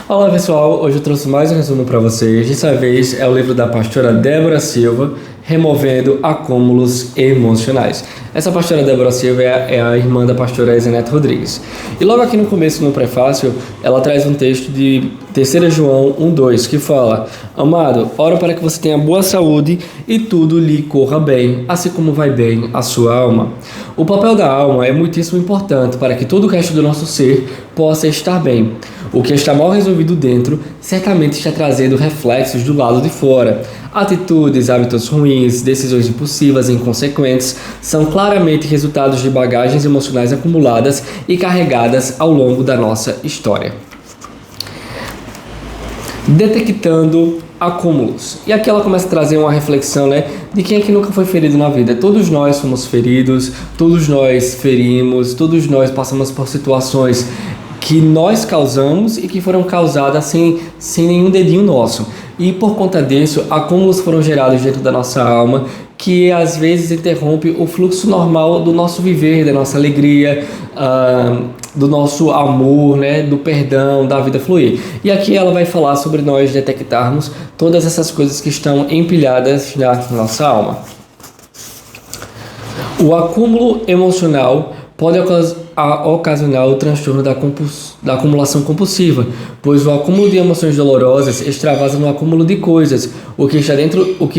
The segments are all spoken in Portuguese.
Olá pessoal, hoje eu trouxe mais um resumo para vocês. Dessa vez é o livro da pastora Débora Silva, Removendo Acúmulos Emocionais. Essa pastora Débora Silva é a irmã da pastora Ezenete Rodrigues. E logo aqui no começo, no prefácio, ela traz um texto de 3 João 1:2 que fala: Amado, oro para que você tenha boa saúde e tudo lhe corra bem, assim como vai bem a sua alma. O papel da alma é muitíssimo importante para que todo o resto do nosso ser possa estar bem. O que está mal resolvido dentro certamente está trazendo reflexos do lado de fora. Atitudes, hábitos ruins, decisões impulsivas e inconsequentes são claramente resultados de bagagens emocionais acumuladas e carregadas ao longo da nossa história. Detectando acúmulos. E aqui ela começa a trazer uma reflexão, de quem é que nunca foi ferido na vida. Todos nós somos feridos, todos nós ferimos, todos nós passamos por situações que nós causamos e que foram causadas sem nenhum dedinho nosso. E por conta disso, acúmulos foram gerados dentro da nossa alma, que às vezes interrompe o fluxo normal do nosso viver, da nossa alegria, do nosso amor, do perdão, da vida fluir. E aqui ela vai falar sobre nós detectarmos todas essas coisas que estão empilhadas na nossa alma. O acúmulo emocional pode ocasionar o transtorno da acumulação compulsiva, pois o acúmulo de emoções dolorosas extravasa no acúmulo de coisas. O que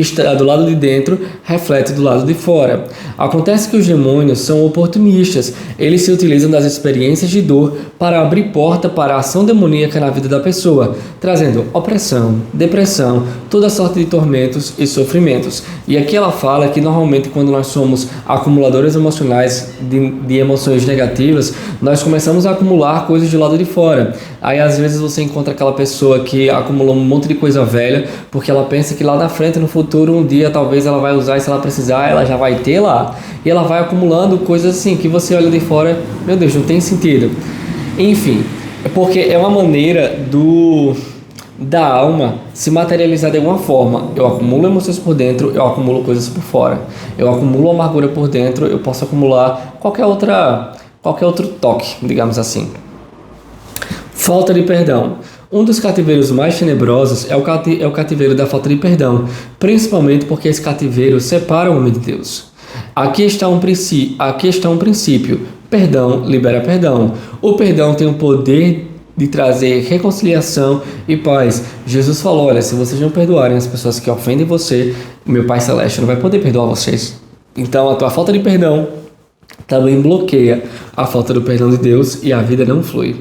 está do lado de dentro reflete do lado de fora. Acontece que os demônios são oportunistas. Eles se utilizam das experiências de dor para abrir porta para a ação demoníaca na vida da pessoa, trazendo opressão, depressão, toda sorte de tormentos e sofrimentos. E aqui ela fala que normalmente quando nós somos acumuladores emocionais de emoções negativas, nós começamos a acumular coisas do lado de fora. Aí às vezes você encontra aquela pessoa que acumulou um monte de coisa velha, porque ela pensa que lá na frente, no futuro, um dia talvez ela vai usar, e se ela precisar, ela já vai ter lá. E ela vai acumulando coisas assim, que você olha de fora, meu Deus, não tem sentido. Enfim, é porque é uma maneira da alma se materializar de alguma forma. Eu acumulo emoções por dentro, eu acumulo coisas por fora. Eu acumulo amargura por dentro, eu posso acumular qualquer outro toque, digamos assim. Falta de perdão. Um dos cativeiros mais tenebrosos é o cativeiro da falta de perdão, principalmente porque esse cativeiro separa o homem de Deus. Aqui está um princípio. Perdão libera perdão. O perdão tem o poder de trazer reconciliação e paz. Jesus falou, olha, se vocês não perdoarem as pessoas que ofendem você, o meu Pai Celeste não vai poder perdoar vocês. Então a tua falta de perdão também bloqueia a falta do perdão de Deus e a vida não flui.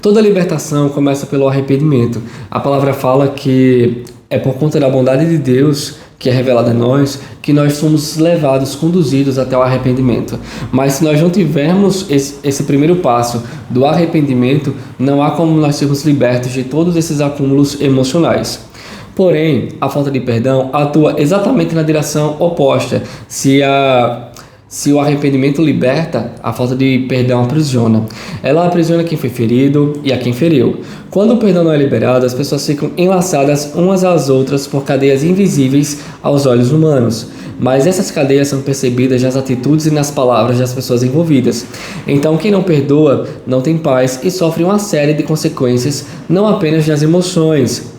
Toda libertação começa pelo arrependimento. A palavra fala que é por conta da bondade de Deus que é revelada a nós, que nós somos levados, conduzidos até o arrependimento. Mas se nós não tivermos esse primeiro passo do arrependimento, não há como nós sermos libertos de todos esses acúmulos emocionais. Porém, a falta de perdão atua exatamente na direção oposta. Se o arrependimento liberta, a falta de perdão aprisiona. Ela aprisiona quem foi ferido e a quem feriu. Quando o perdão não é liberado, as pessoas ficam enlaçadas umas às outras por cadeias invisíveis aos olhos humanos. Mas essas cadeias são percebidas nas atitudes e nas palavras das pessoas envolvidas. Então, quem não perdoa não tem paz e sofre uma série de consequências, não apenas nas emoções,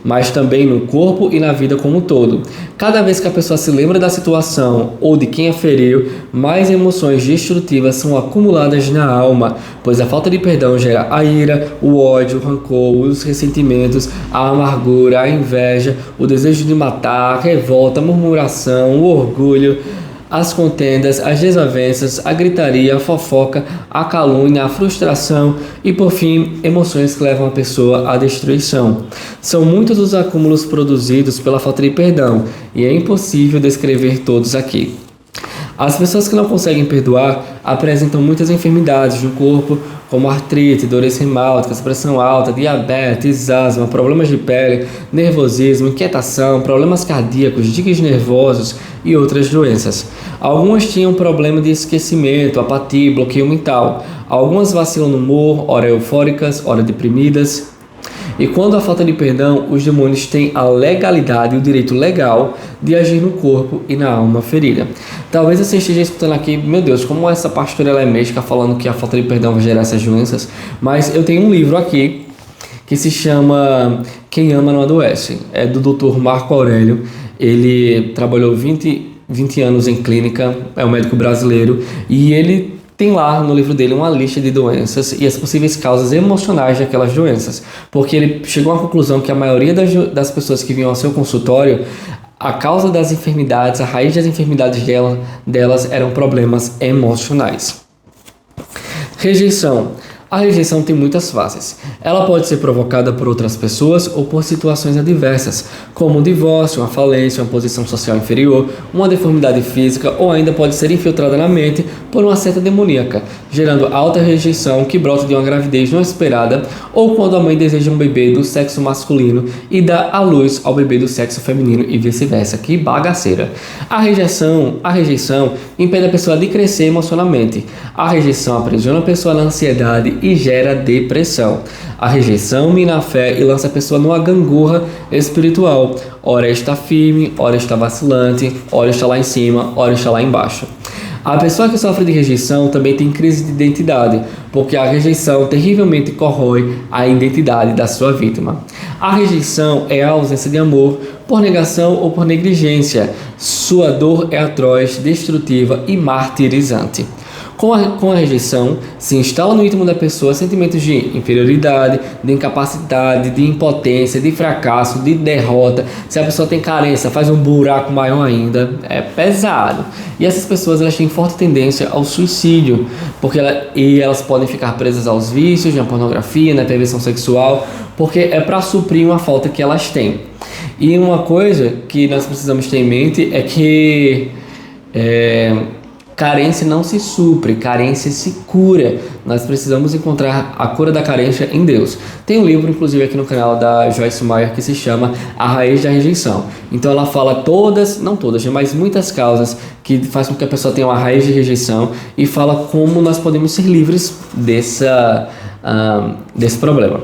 mas também no corpo e na vida como um todo. Cada vez que a pessoa se lembra da situação ou de quem a feriu, mais emoções destrutivas são acumuladas na alma, pois a falta de perdão gera a ira, o ódio, o rancor, os ressentimentos, a amargura, a inveja, o desejo de matar, a revolta, a murmuração, o orgulho, as contendas, as desavenças, a gritaria, a fofoca, a calúnia, a frustração e, por fim, emoções que levam a pessoa à destruição. São muitos os acúmulos produzidos pela falta de perdão e é impossível descrever todos aqui. As pessoas que não conseguem perdoar apresentam muitas enfermidades no corpo, como artrite, dores reumáticas, pressão alta, diabetes, asma, problemas de pele, nervosismo, inquietação, problemas cardíacos, tiques nervosos e outras doenças. Algumas tinham problema de esquecimento, apatia, bloqueio mental. Algumas vacilam no humor, ora eufóricas, ora deprimidas. E quando há falta de perdão, os demônios têm a legalidade e o direito legal de agir no corpo e na alma ferida. Talvez você esteja escutando aqui, meu Deus, como essa pastora ela é mística falando que a falta de perdão vai gerar essas doenças, mas eu tenho um livro aqui que se chama Quem Ama Não Adoece. É do Dr. Marco Aurélio. Ele trabalhou 20 anos em clínica, é um médico brasileiro, e ele tem lá no livro dele uma lista de doenças e as possíveis causas emocionais daquelas doenças, porque ele chegou à conclusão que a maioria das pessoas que vinham ao seu consultório, a causa das enfermidades, a raiz das enfermidades delas eram problemas emocionais. Rejeição. A rejeição tem muitas fases. Ela pode ser provocada por outras pessoas ou por situações adversas, como um divórcio, uma falência, uma posição social inferior, uma deformidade física, ou ainda pode ser infiltrada na mente por uma seta demoníaca, gerando alta rejeição que brota de uma gravidez não esperada ou quando a mãe deseja um bebê do sexo masculino e dá à luz ao bebê do sexo feminino e vice-versa. Que bagaceira! A rejeição impede a pessoa de crescer emocionalmente. A rejeição aprisiona a pessoa na ansiedade e gera depressão. A rejeição mina a fé e lança a pessoa numa gangorra espiritual. Ora está firme, ora está vacilante, ora está lá em cima, ora está lá embaixo. A pessoa que sofre de rejeição também tem crise de identidade, porque a rejeição terrivelmente corrói a identidade da sua vítima. A rejeição é a ausência de amor por negação ou por negligência. Sua dor é atroz, destrutiva e martirizante. Com a rejeição, se instala no íntimo da pessoa sentimentos de inferioridade, de incapacidade, de impotência, de fracasso, de derrota. Se a pessoa tem carência, faz um buraco maior ainda. É pesado. E essas pessoas elas têm forte tendência ao suicídio, porque elas podem ficar presas aos vícios, na pornografia, na perversão sexual, porque é para suprir uma falta que elas têm. E uma coisa que nós precisamos ter em mente é que carência não se supre, carência se cura. Nós precisamos encontrar a cura da carência em Deus. Tem um livro, inclusive, aqui no canal da Joyce Meyer que se chama A Raiz da Rejeição. Então ela fala não todas, mas muitas causas que fazem com que a pessoa tenha uma raiz de rejeição e fala como nós podemos ser livres desse problema.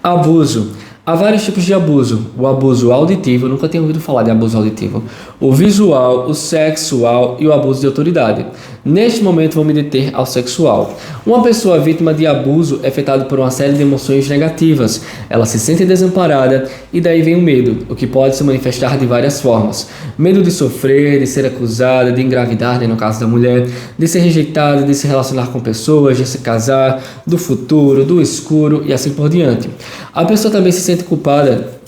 Abuso. Há vários tipos de abuso. O abuso auditivo, nunca tinha ouvido falar de abuso auditivo. O visual, o sexual e o abuso de autoridade. Neste momento vou me deter ao sexual. Uma pessoa vítima de abuso é afetada por uma série de emoções negativas. Ela se sente desamparada e daí vem o medo, o que pode se manifestar de várias formas. Medo de sofrer, de ser acusada, de engravidar, no caso da mulher, de ser rejeitada, de se relacionar com pessoas, de se casar, do futuro, do escuro e assim por diante. A pessoa também se sente culpada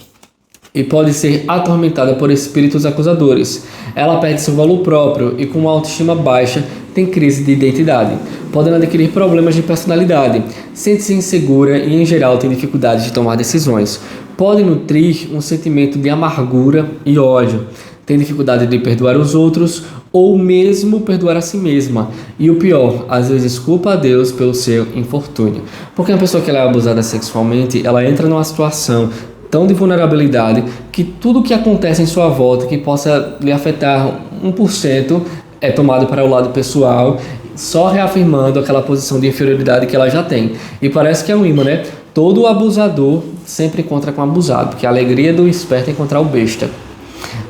e pode ser atormentada por espíritos acusadores. Ela perde seu valor próprio e, com uma autoestima baixa, tem crise de identidade, podendo adquirir problemas de personalidade, sente-se insegura e, em geral, tem dificuldade de tomar decisões. Pode nutrir um sentimento de amargura e ódio, tem dificuldade de perdoar os outros ou mesmo perdoar a si mesma. E o pior, às vezes culpa a Deus pelo seu infortúnio. Porque uma pessoa que ela é abusada sexualmente, ela entra numa situação tão de vulnerabilidade que tudo que acontece em sua volta que possa lhe afetar 1% é tomado para o lado pessoal, só reafirmando aquela posição de inferioridade que ela já tem. E parece que é um imã, né? Todo abusador sempre encontra com o abusado, porque a alegria do esperto é encontrar o besta.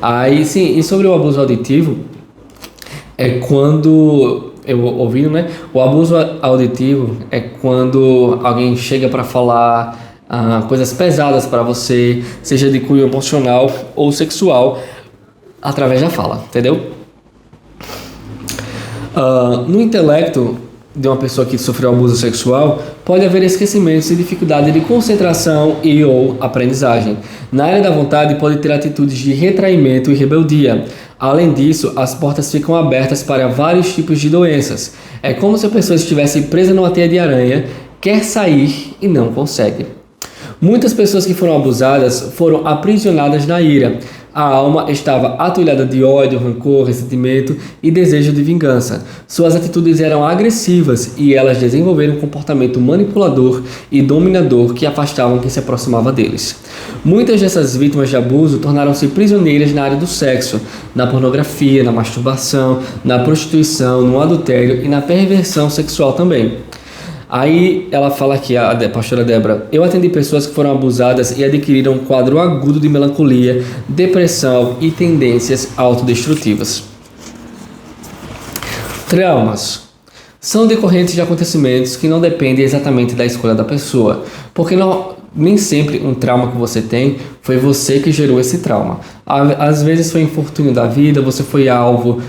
Aí sim, e sobre o abuso auditivo, é quando eu ouvi, né? O abuso auditivo é quando alguém chega para falar coisas pesadas para você, seja de cunho emocional ou sexual, através da fala, entendeu? No intelecto de uma pessoa que sofreu abuso sexual, pode haver esquecimentos e dificuldade de concentração e ou aprendizagem. Na área da vontade, pode ter atitudes de retraimento e rebeldia. Além disso, as portas ficam abertas para vários tipos de doenças. É como se a pessoa estivesse presa numa teia de aranha, quer sair e não consegue. Muitas pessoas que foram abusadas foram aprisionadas na ira. A alma estava atulhada de ódio, rancor, ressentimento e desejo de vingança. Suas atitudes eram agressivas e elas desenvolveram um comportamento manipulador e dominador que afastavam quem se aproximava deles. Muitas dessas vítimas de abuso tornaram-se prisioneiras na área do sexo, na pornografia, na masturbação, na prostituição, no adultério e na perversão sexual também. Aí ela fala aqui, a pastora Débora: eu atendi pessoas que foram abusadas e adquiriram um quadro agudo de melancolia, depressão e tendências autodestrutivas. Traumas são decorrentes de acontecimentos que não dependem exatamente da escolha da pessoa, nem sempre um trauma que você tem foi você que gerou esse trauma. Às vezes foi infortúnio da vida, você foi alvo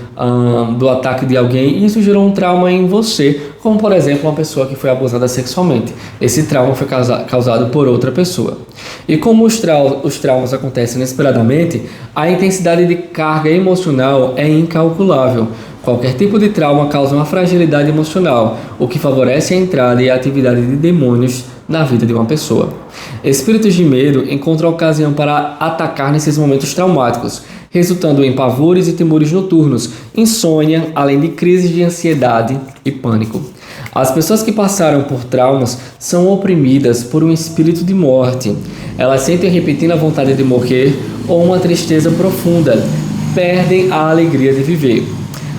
do ataque de alguém e isso gerou um trauma em você, como por exemplo uma pessoa que foi abusada sexualmente. Esse trauma foi causado por outra pessoa. E como os traumas acontecem inesperadamente, a intensidade de carga emocional é incalculável. Qualquer tipo de trauma causa uma fragilidade emocional, o que favorece a entrada e a atividade de demônios na vida de uma pessoa. Espíritos de medo encontram ocasião para atacar nesses momentos traumáticos, resultando em pavores e temores noturnos, insônia, além de crises de ansiedade e pânico. As pessoas que passaram por traumas são oprimidas por um espírito de morte. Elas sentem repetindo a vontade de morrer ou uma tristeza profunda, perdem a alegria de viver.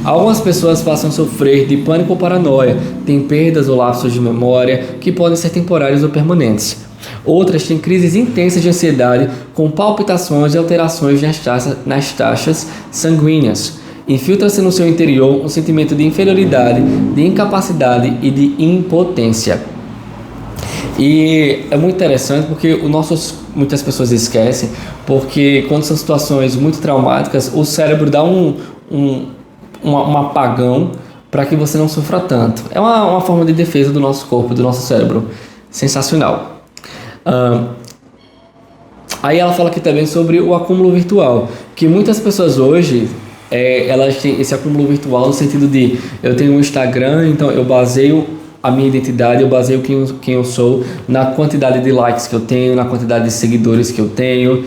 Algumas pessoas passam a sofrer de pânico ou paranoia, têm perdas ou lapsos de memória que podem ser temporários ou permanentes. Outras têm crises intensas de ansiedade com palpitações e alterações nas taxas sanguíneas. Infiltra-se no seu interior um sentimento de inferioridade, de incapacidade e de impotência. E é muito interessante porque muitas pessoas esquecem, porque quando são situações muito traumáticas, o cérebro dá um apagão para que você não sofra tanto. É uma forma de defesa do nosso corpo, do nosso cérebro. Sensacional. Aí ela fala aqui também sobre o acúmulo virtual, que muitas pessoas hoje elas têm esse acúmulo virtual no sentido de eu tenho um Instagram, então eu baseio a minha identidade, eu baseio quem eu sou na quantidade de likes que eu tenho, na quantidade de seguidores que eu tenho.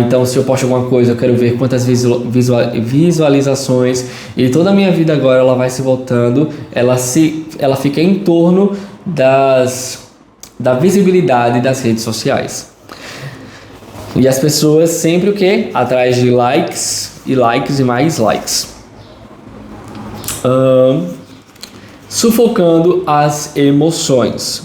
Então, se eu posto alguma coisa, eu quero ver quantas visualizações. E toda a minha vida agora ela vai se voltando, ela fica em torno da visibilidade das redes sociais. E as pessoas sempre o quê? Atrás de likes e likes e mais likes. Sufocando as emoções.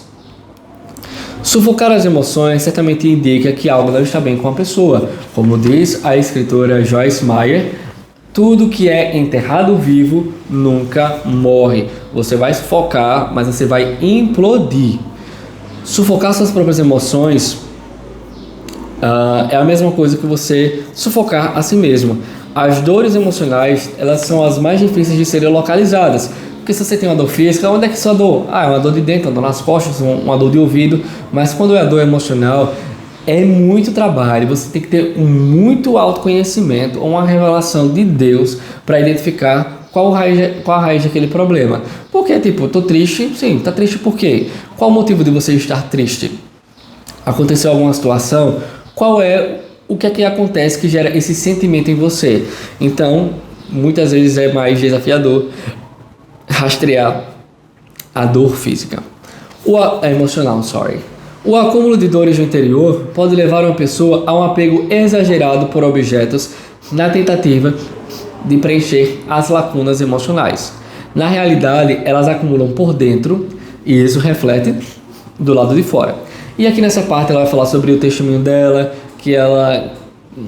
Sufocar as emoções certamente indica que algo não está bem com a pessoa. Como diz a escritora Joyce Meyer, tudo que é enterrado vivo nunca morre. Você vai sufocar, mas você vai implodir. Sufocar suas próprias emoções é a mesma coisa que você sufocar a si mesmo. As dores emocionais, elas são as mais difíceis de serem localizadas. Porque se você tem uma dor física, onde é que é sua dor? É uma dor de dentro, uma dor nas costas, uma dor de ouvido. Mas quando é a dor emocional, é muito trabalho. Você tem que ter um muito autoconhecimento ou uma revelação de Deus para identificar qual a raiz daquele problema. Porque, tô triste? Sim, tá triste por quê? Qual o motivo de você estar triste? Aconteceu alguma situação? O que é que acontece que gera esse sentimento em você? Então, muitas vezes é mais desafiador rastrear a dor física. Emocional. O acúmulo de dores no interior pode levar uma pessoa a um apego exagerado por objetos na tentativa de preencher as lacunas emocionais. Na realidade, elas acumulam por dentro e isso reflete do lado de fora. E aqui nessa parte ela vai falar sobre o testemunho dela, que ela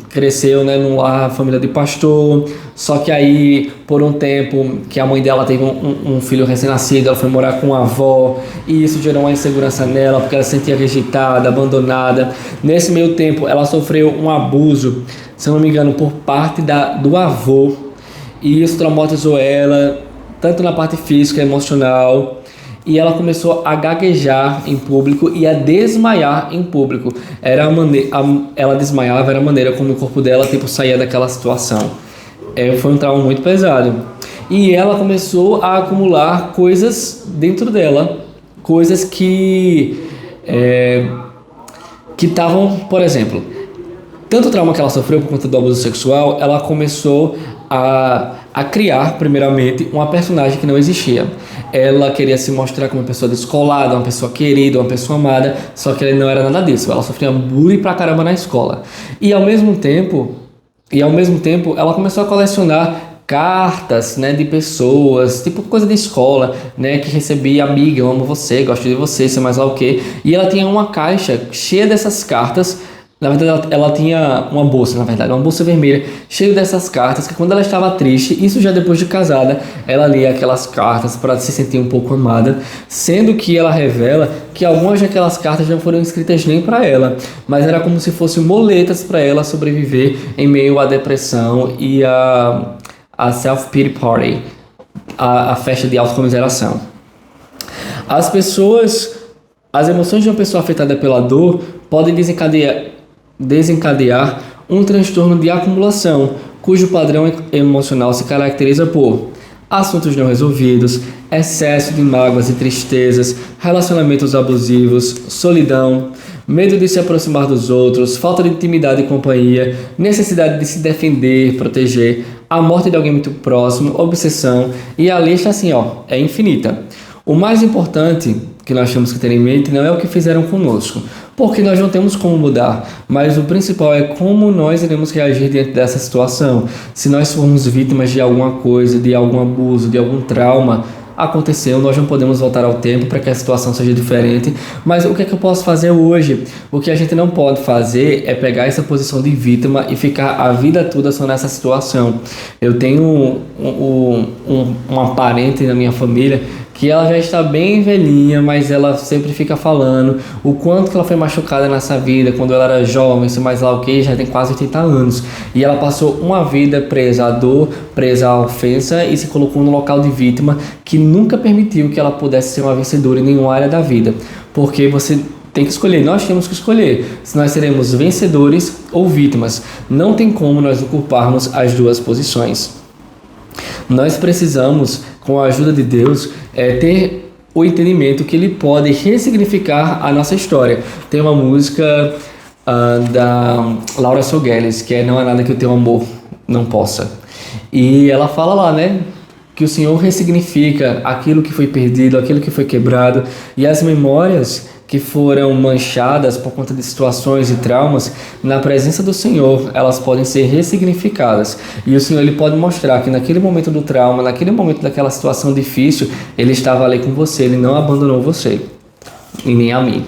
cresceu, num lar, família de pastor, só que aí por um tempo que a mãe dela teve um filho recém-nascido, ela foi morar com a avó e isso gerou uma insegurança nela porque ela se sentia rejeitada, abandonada. Nesse meio tempo ela sofreu um abuso, se eu não me engano, por parte do avô, e isso traumatizou ela tanto na parte física e emocional. E ela começou a gaguejar em público e a desmaiar em público. Ela desmaiava, era a maneira como o corpo dela saía daquela situação. Foi um trauma muito pesado. E ela começou a acumular coisas dentro dela. Coisas que estavam, por exemplo, tanto o trauma que ela sofreu por conta do abuso sexual, ela começou a criar, primeiramente, uma personagem que não existia. Ela queria se mostrar como uma pessoa descolada, uma pessoa querida, uma pessoa amada, só que ela não era nada disso. Ela sofria bullying pra caramba na escola. E ao mesmo tempo, ela começou a colecionar cartas, de pessoas, coisa de escola, que recebia: amiga, eu amo você, gosto de você, sei mais lá o quê. E ela tinha uma caixa cheia dessas cartas Na verdade, ela tinha uma bolsa, uma bolsa vermelha, cheia dessas cartas, que quando ela estava triste, isso já depois de casada, ela lia aquelas cartas para se sentir um pouco amada, sendo que ela revela que algumas daquelas cartas não foram escritas nem para ela, mas era como se fossem moletas para ela sobreviver em meio à depressão e a self-pity party, a festa de autocomiseração. As emoções de uma pessoa afetada pela dor podem desencadear um transtorno de acumulação, cujo padrão emocional se caracteriza por assuntos não resolvidos, excesso de mágoas e tristezas, relacionamentos abusivos, solidão, medo de se aproximar dos outros, falta de intimidade e companhia, necessidade de se defender, proteger, a morte de alguém muito próximo, obsessão, e a lista assim, é infinita. O mais importante que nós temos que ter em mente não é o que fizeram conosco, porque nós não temos como mudar, mas o principal é como nós iremos reagir diante dessa situação. Se nós formos vítimas de alguma coisa, de algum abuso, de algum trauma, aconteceu, nós não podemos voltar ao tempo para que a situação seja diferente, mas o que é que eu posso fazer hoje? O que a gente não pode fazer é pegar essa posição de vítima e ficar a vida toda só nessa situação. Eu tenho uma parente na minha família que ela já está bem velhinha, mas ela sempre fica falando o quanto que ela foi machucada nessa vida, quando ela era jovem, sei mais lá o que, já tem quase 80 anos. E ela passou uma vida presa à dor, presa à ofensa e se colocou no local de vítima que nunca permitiu que ela pudesse ser uma vencedora em nenhuma área da vida. Porque você tem que escolher, nós temos que escolher se nós seremos vencedores ou vítimas. Não tem como nós ocuparmos as duas posições. Nós precisamos, com a ajuda de Deus, ter o entendimento que Ele pode ressignificar a nossa história. Tem uma música da Laura Sogueles, que é Não Há Nada Que o Teu Amor Não Possa. E ela fala lá, que o Senhor ressignifica aquilo que foi perdido, aquilo que foi quebrado, e as memórias que foram manchadas por conta de situações e traumas, na presença do Senhor, elas podem ser ressignificadas. E o Senhor ele pode mostrar que naquele momento do trauma, naquele momento daquela situação difícil, Ele estava ali com você, Ele não abandonou você, e nem a mim.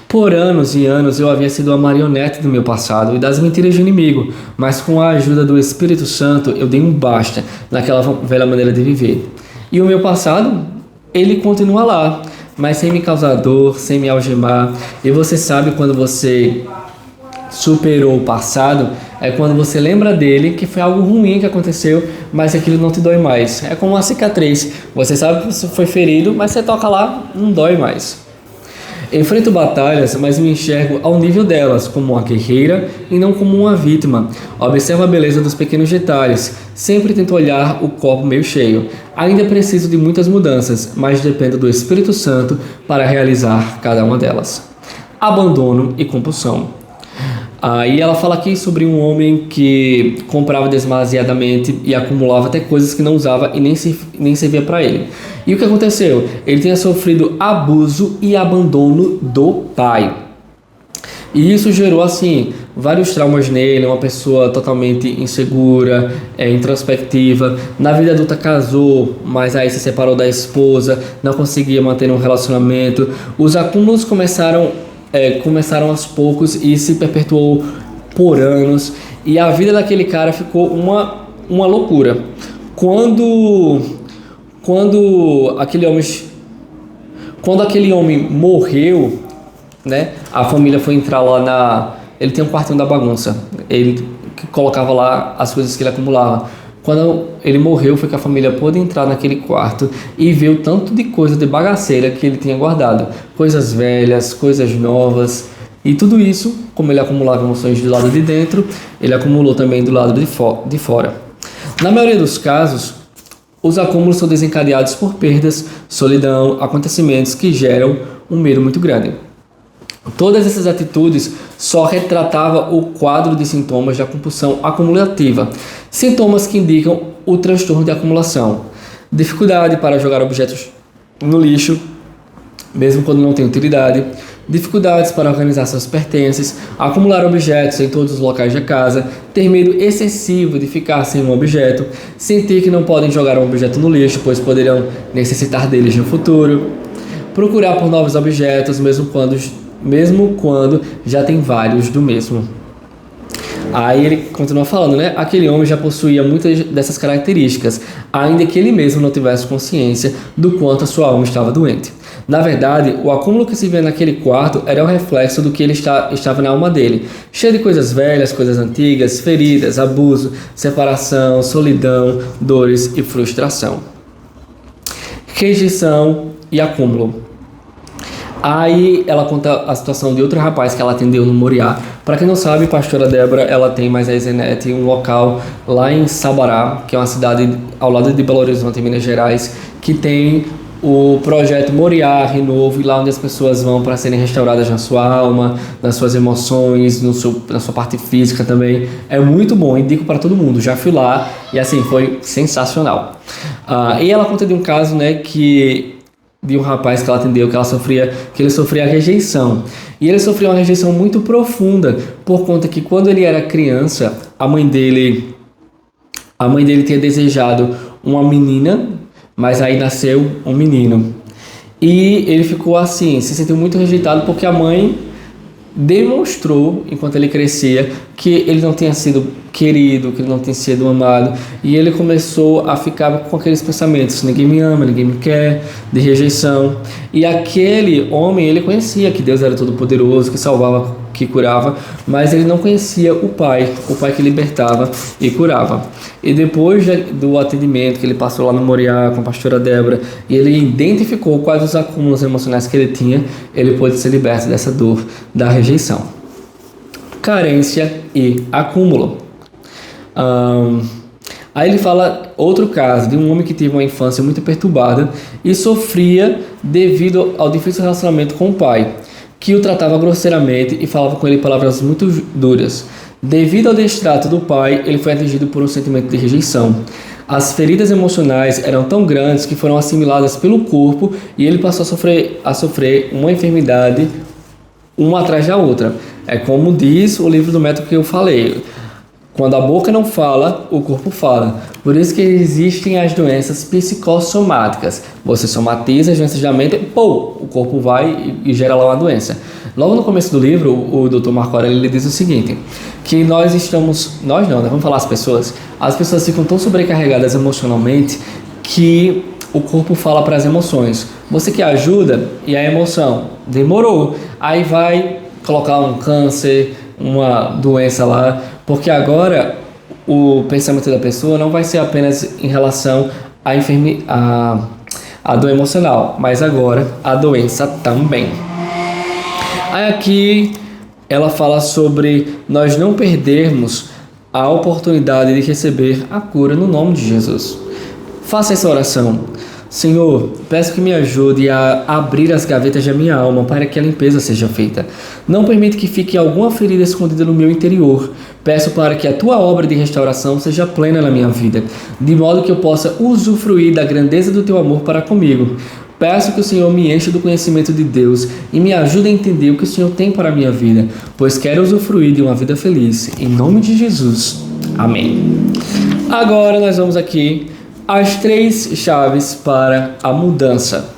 Por anos e anos eu havia sido a marionete do meu passado e das mentiras do inimigo, mas com a ajuda do Espírito Santo eu dei um basta naquela velha maneira de viver. E o meu passado, ele continua lá, mas sem me causar dor, sem me algemar. E você sabe quando você superou o passado, é quando você lembra dele que foi algo ruim que aconteceu, mas aquilo não te dói mais. É como uma cicatriz, você sabe que você foi ferido, mas você toca lá, não dói mais. Enfrento batalhas, mas me enxergo ao nível delas, como uma guerreira e não como uma vítima. Observo a beleza dos pequenos detalhes, sempre tento olhar o copo meio cheio. Ainda preciso de muitas mudanças, mas dependo do Espírito Santo para realizar cada uma delas. Abandono e compulsão. E ela fala aqui sobre um homem que comprava demasiadamente e acumulava até coisas que não usava e nem servia para ele. E o que aconteceu? Ele tinha sofrido abuso e abandono do pai. E isso gerou, assim, vários traumas nele, uma pessoa totalmente insegura, introspectiva. Na vida adulta casou, mas aí se separou da esposa, não conseguia manter um relacionamento. Os acúmulos começaram aos poucos e se perpetuou por anos. E a vida daquele cara ficou uma loucura. Quando aquele homem morreu, a família foi entrar lá ele tem um quartinho da bagunça, ele colocava lá as coisas que ele acumulava. Quando ele morreu, foi que a família pôde entrar naquele quarto e ver o tanto de coisa de bagaceira que ele tinha guardado. Coisas velhas, coisas novas. E tudo isso, como ele acumulava emoções do lado de dentro, ele acumulou também do lado de fora. Na maioria dos casos, os acúmulos são desencadeados por perdas, solidão, acontecimentos que geram um medo muito grande. Todas essas atitudes só retratavam o quadro de sintomas da compulsão acumulativa, sintomas que indicam o transtorno de acumulação, dificuldade para jogar objetos no lixo, mesmo quando não tem utilidade, dificuldades para organizar seus pertences, acumular objetos em todos os locais da casa, ter medo excessivo de ficar sem um objeto, sentir que não podem jogar um objeto no lixo, pois poderiam necessitar deles no futuro, procurar por novos objetos, mesmo quando mesmo quando já tem vários do mesmo. Aí ele continua falando, né? Aquele homem já possuía muitas dessas características, ainda que ele mesmo não tivesse consciência do quanto a sua alma estava doente. Na verdade, o acúmulo que se vê naquele quarto era o reflexo do que ele estava na alma dele, cheio de coisas velhas, coisas antigas, feridas, abuso, separação, solidão, dores e frustração. Rejeição e acúmulo. Aí ela conta a situação de outro rapaz que ela atendeu no Moriá. Para quem não sabe, Pastora Débora, ela tem mais a Ezenete, um local lá em Sabará, que é uma cidade ao lado de Belo Horizonte, em Minas Gerais, que tem o projeto Moriá Renovo, e lá onde as pessoas vão para serem restauradas na sua alma, nas suas emoções, na sua parte física também. É muito bom, indico para todo mundo. Já fui lá e assim, foi sensacional. E ela conta de um caso, né, de um rapaz que ela atendeu, que ele sofria rejeição. E ele sofria uma rejeição muito profunda, por conta que quando ele era criança, a mãe dele tinha desejado uma menina, mas aí nasceu um menino. E ele ficou assim, se sentiu muito rejeitado, porque a mãe demonstrou, enquanto ele crescia, que ele não tinha sido querido, que ele não tinha sido amado, e ele começou a ficar com aqueles pensamentos: ninguém me ama, ninguém me quer, de rejeição. E aquele homem, ele conhecia que Deus era todo poderoso, que salvava, que curava, mas ele não conhecia o Pai que libertava e curava. E depois do atendimento que ele passou lá no Moriá com a pastora Débora, e ele identificou quais os acúmulos emocionais que ele tinha, ele pôde ser liberto dessa dor da rejeição. Carência e acúmulo. Aí ele fala outro caso de um homem que teve uma infância muito perturbada e sofria devido ao difícil relacionamento com o pai, que o tratava grosseiramente e falava com ele palavras muito duras. Devido ao destrato do pai, ele foi atingido por um sentimento de rejeição. As feridas emocionais eram tão grandes que foram assimiladas pelo corpo, e ele passou a sofrer uma enfermidade uma atrás da outra. É como diz o livro do método que eu falei: quando a boca não fala, o corpo fala. Por isso que existem as doenças psicossomáticas. Você somatiza as doenças da mente, o corpo vai e gera lá uma doença. Logo no começo do livro, o Dr. Marco Aurélio, ele diz o seguinte, que vamos falar as pessoas ficam tão sobrecarregadas emocionalmente que o corpo fala para as emoções: você quer ajuda? E a emoção: demorou. Aí vai colocar um câncer, uma doença lá, porque agora o pensamento da pessoa não vai ser apenas em relação à dor emocional, mas agora a doença também. Aí aqui ela fala sobre nós não perdermos a oportunidade de receber a cura no nome de Jesus. Faça essa oração: Senhor, peço que me ajude a abrir as gavetas da minha alma para que a limpeza seja feita. Não permite que fique alguma ferida escondida no meu interior. Peço para que a tua obra de restauração seja plena na minha vida, de modo que eu possa usufruir da grandeza do teu amor para comigo. Peço que o Senhor me encha do conhecimento de Deus e me ajude a entender o que o Senhor tem para a minha vida, pois quero usufruir de uma vida feliz. Em nome de Jesus. Amém. Agora nós vamos aqui as 3 chaves para a mudança.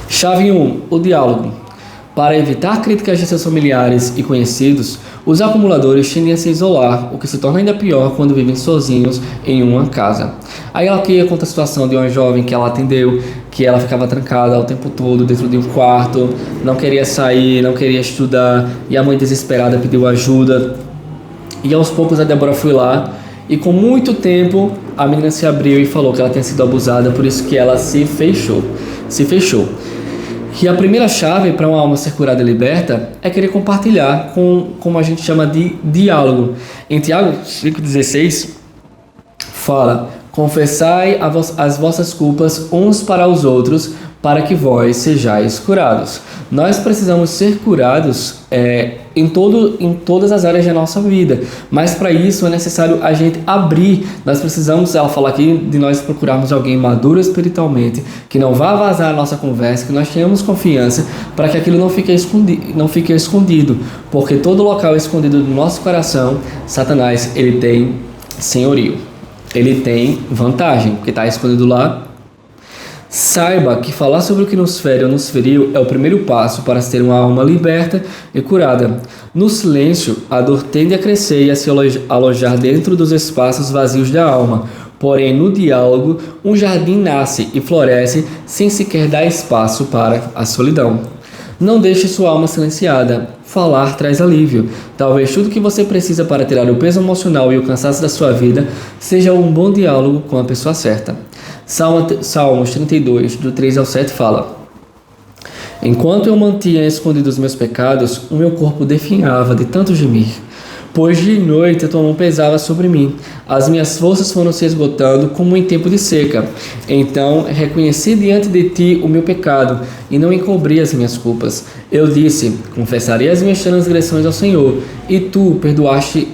Chave 1. O diálogo. Para evitar críticas de seus familiares e conhecidos, os acumuladores tendem a se isolar, o que se torna ainda pior quando vivem sozinhos em uma casa. Aí ela conta a situação de uma jovem que ela atendeu, que ela ficava trancada o tempo todo dentro de um quarto, não queria sair, não queria estudar, e a mãe desesperada pediu ajuda. E aos poucos a Débora foi lá, e com muito tempo a menina se abriu e falou que ela tinha sido abusada, por isso que ela se fechou. E a primeira chave para uma alma ser curada e liberta é querer compartilhar com, como a gente chama de diálogo. Em Tiago 5,16 fala: confessai as vossas culpas uns para os outros, para que vós sejais curados. Nós precisamos ser curados em todas as áreas da nossa vida, mas para isso é necessário a gente abrir. Nós precisamos, ela fala aqui, de nós procurarmos alguém maduro espiritualmente, que não vá vazar a nossa conversa, que nós tenhamos confiança, para que aquilo não fique escondido, porque todo local escondido do nosso coração, Satanás, ele tem senhorio, ele tem vantagem, porque está escondido lá. Saiba que falar sobre o que nos fere ou nos feriu é o primeiro passo para se ter uma alma liberta e curada. No silêncio, a dor tende a crescer e a se alojar dentro dos espaços vazios da alma. Porém, no diálogo, um jardim nasce e floresce sem sequer dar espaço para a solidão. Não deixe sua alma silenciada. Falar traz alívio. Talvez tudo que você precisa para tirar o peso emocional e o cansaço da sua vida seja um bom diálogo com a pessoa certa. Salmos 32, do 3 ao 7 fala: Enquanto eu mantinha escondidos meus pecados, o meu corpo definhava de tanto gemir. Pois de noite a tua mão pesava sobre mim. As minhas forças foram se esgotando como em tempo de seca. Então reconheci diante de ti o meu pecado e não encobri as minhas culpas. Eu disse: confessarei as minhas transgressões ao Senhor, e tu perdoaste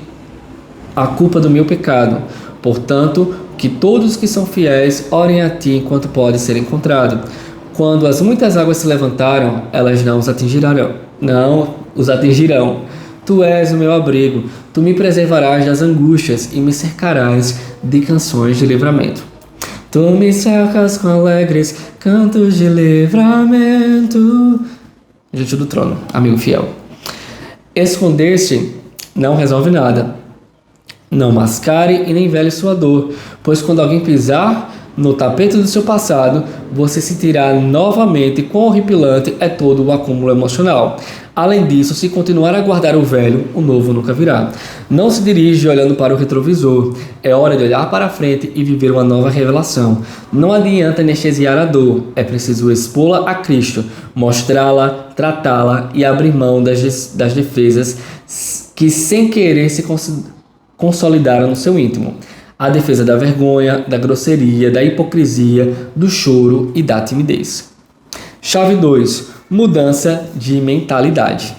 a culpa do meu pecado. Portanto, que todos que são fiéis orem a ti enquanto pode ser encontrado. Quando as muitas águas se levantaram, elas não os atingirão. Não os atingirão. Tu és o meu abrigo, tu me preservarás das angústias e me cercarás de canções de livramento. Tu me cercas com alegres cantos de livramento. Diante do trono, amigo fiel. Esconder-se não resolve nada. Não mascare e nem vele sua dor, pois quando alguém pisar no tapete do seu passado, você sentirá novamente quão horripilante é todo o acúmulo emocional. Além disso, se continuar a guardar o velho, o novo nunca virá. Não se dirige olhando para o retrovisor. É hora de olhar para a frente e viver uma nova revelação. Não adianta anestesiar a dor. É preciso expô-la a Cristo, mostrá-la, tratá-la e abrir mão das defesas que sem querer se consolidaram no seu íntimo. A defesa da vergonha, da grosseria, da hipocrisia, do choro e da timidez. Chave 2. Mudança de mentalidade.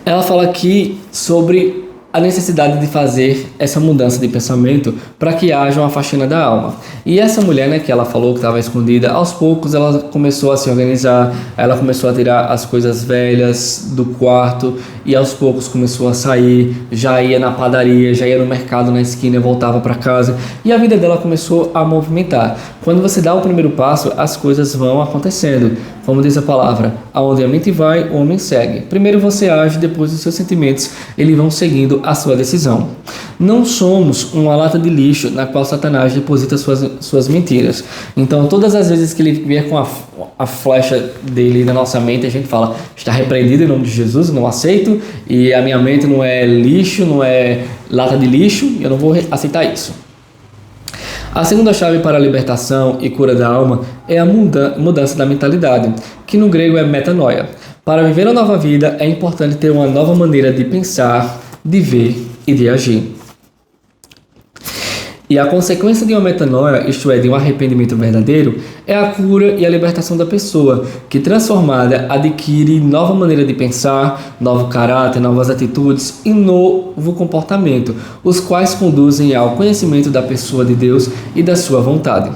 Ela fala aqui sobre a necessidade de fazer essa mudança de pensamento para que haja uma faxina da alma. E essa mulher, né, que ela falou que estava escondida, aos poucos ela começou a se organizar, ela começou a tirar as coisas velhas do quarto e aos poucos começou a sair, já ia na padaria, já ia no mercado na esquina, voltava para casa e a vida dela começou a movimentar. Quando você dá o primeiro passo, as coisas vão acontecendo. Como diz a palavra, aonde a mente vai, o homem segue. Primeiro você age, depois os seus sentimentos, eles vão seguindo a sua decisão. Não somos uma lata de lixo na qual Satanás deposita suas mentiras. Então, todas as vezes que ele vier com a flecha dele na nossa mente, a gente fala: está repreendido em nome de Jesus, não aceito, e a minha mente não é lixo, não é lata de lixo, eu não vou aceitar isso. A segunda chave para a libertação e cura da alma é a mudança da mentalidade, que no grego é metanoia. Para viver a nova vida, é importante ter uma nova maneira de pensar, de ver e de agir. E a consequência de uma metanoia, isto é, de um arrependimento verdadeiro, é a cura e a libertação da pessoa, que transformada adquire nova maneira de pensar, novo caráter, novas atitudes e novo comportamento, os quais conduzem ao conhecimento da pessoa de Deus e da sua vontade.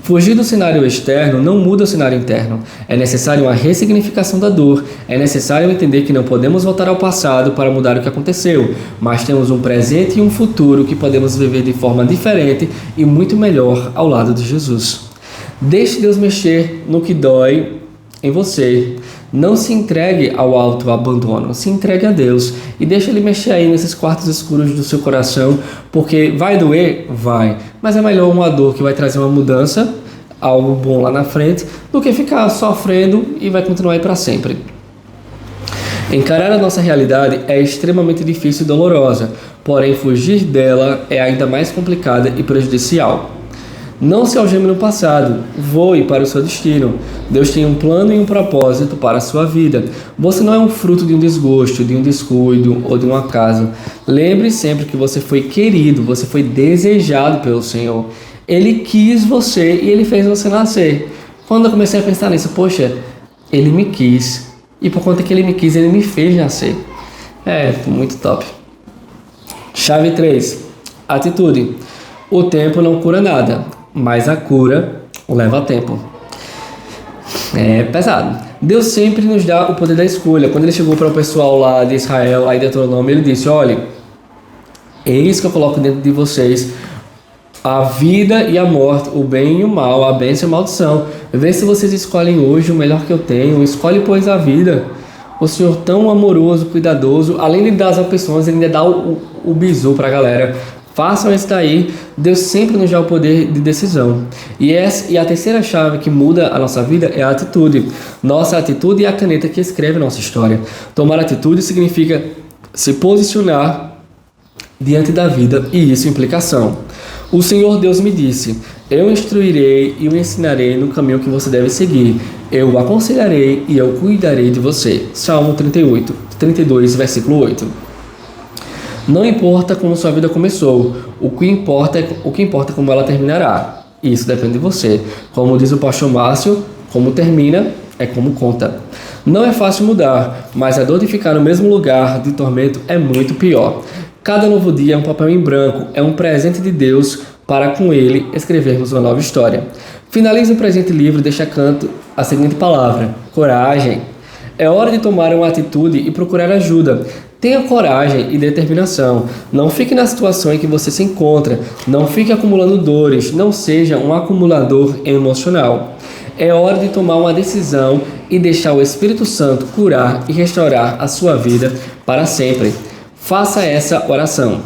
Fugir do cenário externo não muda o cenário interno. É necessário uma ressignificação da dor. É necessário entender que não podemos voltar ao passado para mudar o que aconteceu, mas temos um presente e um futuro que podemos viver de forma diferente e muito melhor ao lado de Jesus. Deixe Deus mexer no que dói em você. Não se entregue ao autoabandono, se entregue a Deus e deixe Ele mexer aí nesses quartos escuros do seu coração, porque vai doer? Vai, mas é melhor uma dor que vai trazer uma mudança, algo bom lá na frente, do que ficar sofrendo e vai continuar aí para sempre. Encarar a nossa realidade é extremamente difícil e dolorosa, porém fugir dela é ainda mais complicada e prejudicial. Não se algeme no passado, voe para o seu destino. Deus tem um plano e um propósito para a sua vida. Você não é um fruto de um desgosto, de um descuido ou de um acaso. Lembre sempre que você foi querido, você foi desejado pelo Senhor. Ele quis você e Ele fez você nascer. Quando eu comecei a pensar nisso, poxa, Ele me quis. E por conta que Ele me quis, Ele me fez nascer. Muito top. Chave 3. Atitude. O tempo não cura nada, mas a cura leva tempo. É pesado. Deus sempre nos dá o poder da escolha. Quando Ele chegou para o pessoal lá de Israel, lá em Deuteronômio, Ele disse: olha, eis que eu coloco dentro de vocês a vida e a morte, o bem e o mal, a bênção e a maldição. Vê se vocês escolhem hoje o melhor que eu tenho. Escolhe, pois, a vida. O Senhor tão amoroso, cuidadoso, além de dar as opções, ele ainda dá o bizu para a galera. Façam isso daí. Deus sempre nos dá o poder de decisão. E a terceira chave que muda a nossa vida é a atitude. Nossa atitude é a caneta que escreve a nossa história. Tomar atitude significa se posicionar diante da vida, e isso implica ação. O Senhor Deus me disse: eu instruirei e o ensinarei no caminho que você deve seguir. Eu o aconselharei e eu cuidarei de você. Salmo 32, versículo 8. Não importa como sua vida começou, o que importa é como ela terminará. Isso depende de você. Como diz o pastor Márcio, como termina é como conta. Não é fácil mudar, mas a dor de ficar no mesmo lugar de tormento é muito pior. Cada novo dia é um papel em branco, é um presente de Deus para com ele escrevermos uma nova história. Finalize o presente livro e deixa canto a seguinte palavra: coragem. É hora de tomar uma atitude e procurar ajuda. Tenha coragem e determinação. Não fique na situação em que você se encontra. Não fique acumulando dores. Não seja um acumulador emocional. É hora de tomar uma decisão e deixar o Espírito Santo curar e restaurar a sua vida para sempre. Faça essa oração.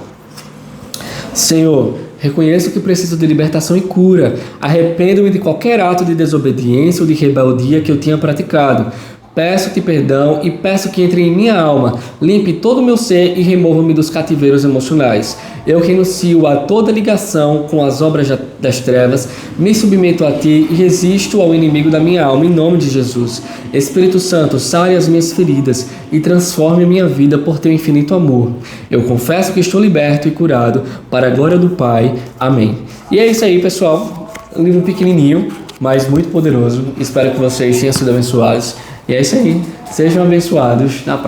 Senhor, reconheço que preciso de libertação e cura. Arrependo-me de qualquer ato de desobediência ou de rebeldia que eu tenha praticado. Peço-te perdão e peço que entre em minha alma, limpe todo o meu ser e remova-me dos cativeiros emocionais. Eu renuncio a toda ligação com as obras das trevas, me submeto a ti e resisto ao inimigo da minha alma, em nome de Jesus. Espírito Santo, sare as minhas feridas e transforme a minha vida por teu infinito amor. Eu confesso que estou liberto e curado, para a glória do Pai. Amém. E é isso aí, pessoal. Um livro pequenininho, mas muito poderoso. Espero que vocês tenham sido abençoados. E é isso aí. Sejam abençoados na